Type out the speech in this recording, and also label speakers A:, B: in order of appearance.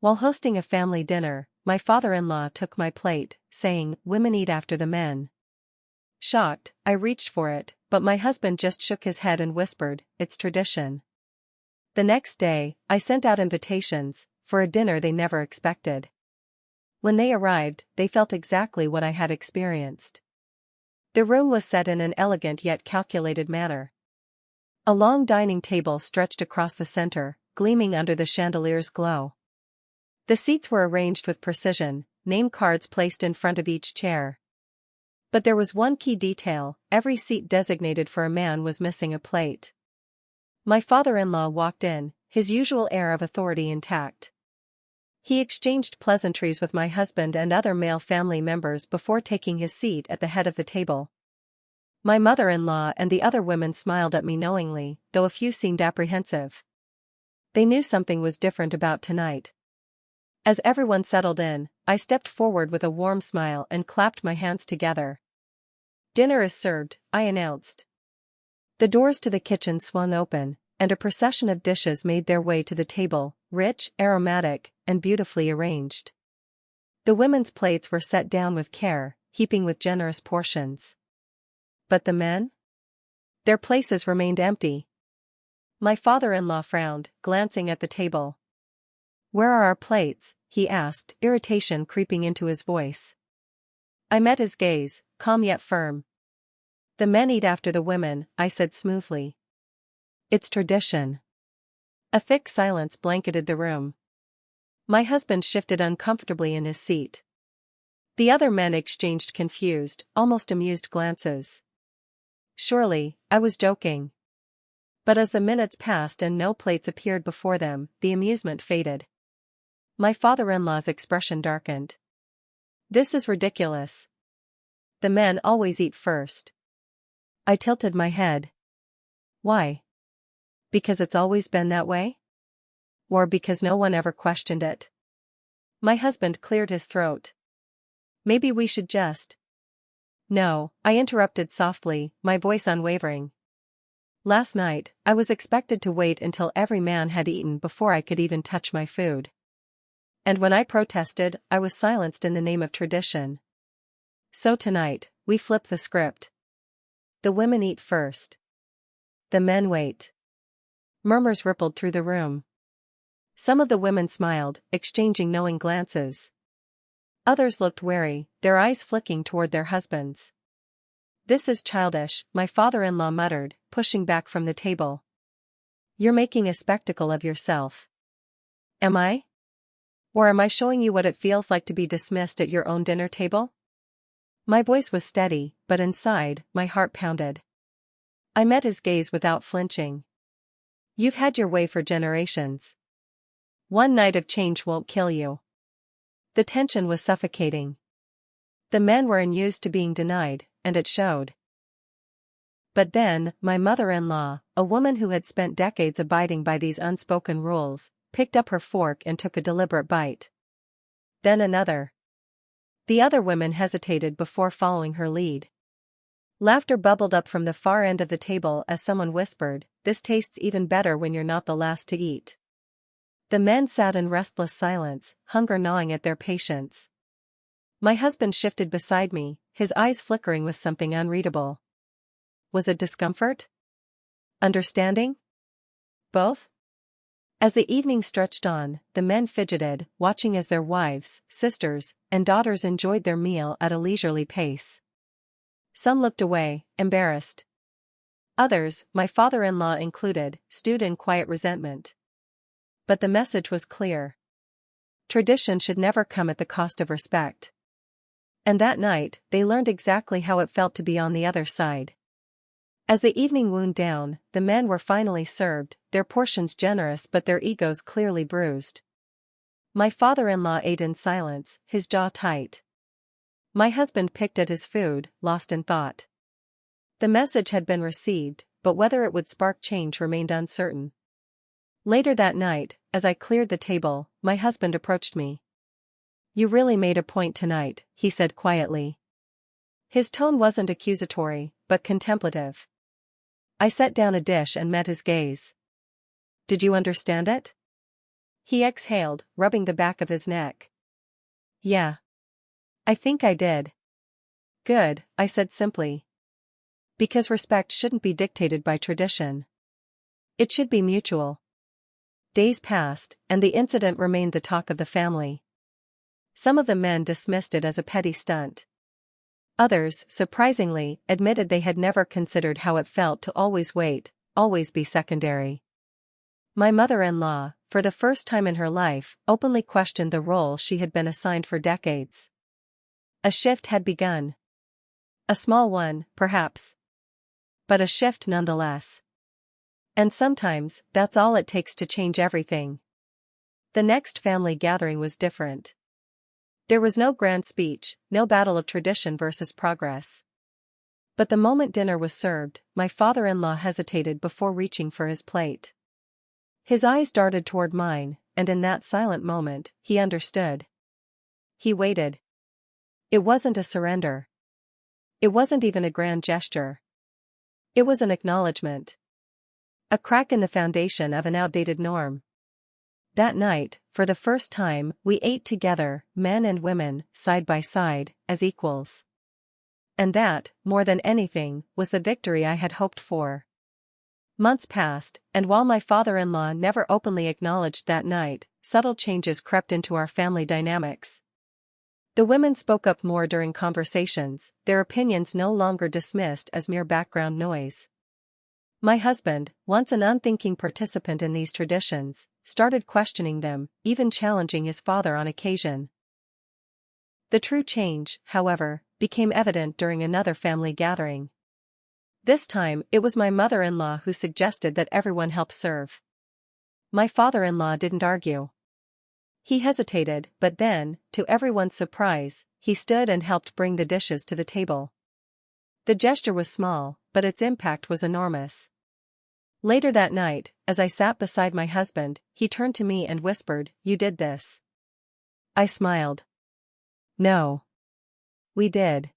A: While hosting a family dinner, my father-in-law took my plate, saying, "Women eat after the men." Shocked, I reached for it, but my husband just shook his head and whispered, "It's tradition." The next day, I sent out invitations, for a dinner they never expected. When they arrived, they felt exactly what I had experienced. The room was set in an elegant yet calculated manner. A long dining table stretched across the center, gleaming under the chandelier's glow. The seats were arranged with precision, name cards placed in front of each chair. But there was one key detail: every seat designated for a man was missing a plate. My father-in-law walked in, his usual air of authority intact. He exchanged pleasantries with my husband and other male family members before taking his seat at the head of the table. My mother-in-law and the other women smiled at me knowingly, though a few seemed apprehensive. They knew something was different about tonight. As everyone settled in, I stepped forward with a warm smile and clapped my hands together. "Dinner is served," I announced. The doors to the kitchen swung open, and a procession of dishes made their way to the table, rich, aromatic, and beautifully arranged. The women's plates were set down with care, heaping with generous portions. But the men? Their places remained empty. My father-in-law frowned, glancing at the table. "Where are our plates?" he asked, irritation creeping into his voice. I met his gaze, calm yet firm. "The men eat after the women," I said smoothly. "It's tradition." A thick silence blanketed the room. My husband shifted uncomfortably in his seat. The other men exchanged confused, almost amused glances. Surely, I was joking. But as the minutes passed and no plates appeared before them, the amusement faded. My father-in-law's expression darkened. "This is ridiculous. The men always eat first." I tilted my head. "Why? Because it's always been that way? Or because no one ever questioned it?" My husband cleared his throat. "Maybe we should just—" "No," I interrupted softly, my voice unwavering. "Last night, I was expected to wait until every man had eaten before I could even touch my food. And when I protested, I was silenced in the name of tradition. So tonight, we flip the script. The women eat first. The men wait." Murmurs rippled through the room. Some of the women smiled, exchanging knowing glances. Others looked wary, their eyes flicking toward their husbands. "This is childish," my father-in-law muttered, pushing back from the table. "You're making a spectacle of yourself." "Am I? Or am I showing you what it feels like to be dismissed at your own dinner table?" My voice was steady, but inside, my heart pounded. I met his gaze without flinching. "You've had your way for generations. One night of change won't kill you." The tension was suffocating. The men were unused to being denied, and it showed. But then, my mother-in-law, a woman who had spent decades abiding by these unspoken rules, picked up her fork and took a deliberate bite. Then another. The other women hesitated before following her lead. Laughter bubbled up from the far end of the table as someone whispered, "This tastes even better when you're not the last to eat." The men sat in restless silence, hunger gnawing at their patience. My husband shifted beside me, his eyes flickering with something unreadable. Was it discomfort? Understanding? Both? As the evening stretched on, the men fidgeted, watching as their wives, sisters, and daughters enjoyed their meal at a leisurely pace. Some looked away, embarrassed. Others, my father-in-law included, stewed in quiet resentment. But the message was clear. Tradition should never come at the cost of respect. And that night, they learned exactly how it felt to be on the other side. As the evening wound down, the men were finally served, their portions generous but their egos clearly bruised. My father-in-law ate in silence, his jaw tight. My husband picked at his food, lost in thought. The message had been received, but whether it would spark change remained uncertain. Later that night, as I cleared the table, my husband approached me. "You really made a point tonight," he said quietly. His tone wasn't accusatory, but contemplative. I set down a dish and met his gaze. "Did you understand it?" He exhaled, rubbing the back of his neck. Yeah. I think I did. Good, I said simply. Because respect shouldn't be dictated by tradition. It should be mutual. Days passed, and the incident remained the talk of the family. Some of the men dismissed it as a petty stunt. Others, surprisingly, admitted they had never considered how it felt to always wait, always be secondary. My mother-in-law, for the first time in her life, openly questioned the role she had been assigned for decades. A shift had begun. A small one, perhaps. But a shift nonetheless. And sometimes, that's all it takes to change everything. The next family gathering was different. There was no grand speech, no battle of tradition versus progress. But the moment dinner was served, my father-in-law hesitated before reaching for his plate. His eyes darted toward mine, and in that silent moment, he understood. He waited. It wasn't a surrender. It wasn't even a grand gesture. It was an acknowledgement. A crack in the foundation of an outdated norm. That night, for the first time, we ate together, men and women, side by side, as equals. And that, more than anything, was the victory I had hoped for. Months passed, and while my father-in-law never openly acknowledged that night, subtle changes crept into our family dynamics. The women spoke up more during conversations, their opinions no longer dismissed as mere background noise. My husband, once an unthinking participant in these traditions, started questioning them, even challenging his father on occasion. The true change, however, became evident during another family gathering. This time, it was my mother-in-law who suggested that everyone help serve. My father-in-law didn't argue. He hesitated, but then, to everyone's surprise, he stood and helped bring the dishes to the table. The gesture was small, but its impact was enormous. Later that night, as I sat beside my husband, he turned to me and whispered, "You did this." I smiled. "No. We did."